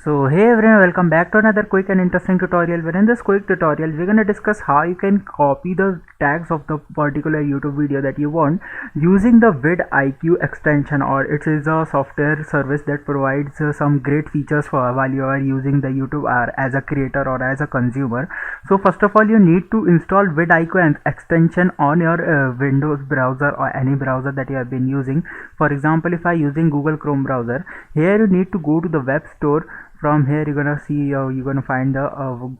So hey everyone, welcome back to another quick and interesting tutorial, where in this quick tutorial we're going to discuss how you can copy the tags of the particular YouTube video that you want using the VidIQ extension, or it is a software service that provides some great features for while you are using the YouTube as a creator or as a consumer. So first of all, you need to install VidIQ extension on your Windows browser or any browser that you have been using. For example, if I using Google Chrome browser, here you need to go to the web store. From here you're gonna see you're gonna find the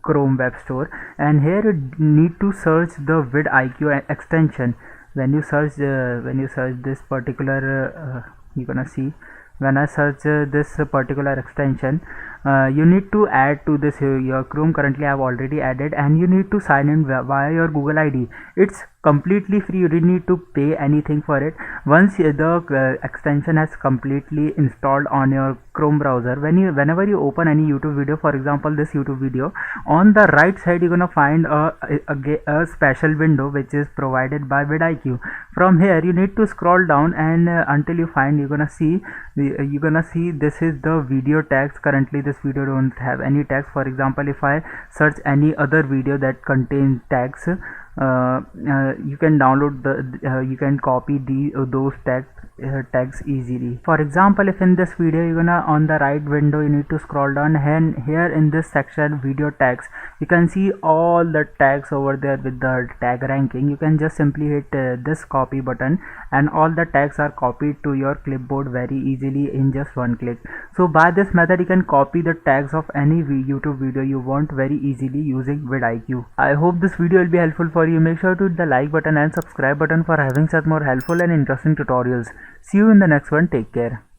Chrome web store, and here you need to search the VidIQ extension. When you search this particular you're gonna see, when I search this particular extension, you need to add to this your Chrome. Currently I have already added, and you need to sign in via your Google ID. It's completely free, you didn't need to pay anything for it. Once the extension has completely installed on your Chrome browser, whenever you open any YouTube video, for example this YouTube video, on the right side you're gonna find a special window which is provided by VidIQ. From here you need to scroll down, and until you find, you're gonna see this is the video tags. Currently this video don't have any tags. For example, if I search any other video that contains tags, you can download you can copy those tags easily. For example, if in this video you're gonna, on the right window, you need to scroll down, and here in this section video tags, you can see all the tags over there with the tag ranking. You can just simply hit this copy button, and all the tags are copied to your clipboard very easily in just one click. So by this method you can copy the tags of any YouTube video you want very easily using VidIQ. I hope this video will be helpful for you. Make sure to hit the like button and subscribe button for having such more helpful and interesting tutorials. See you in the next one. Take care.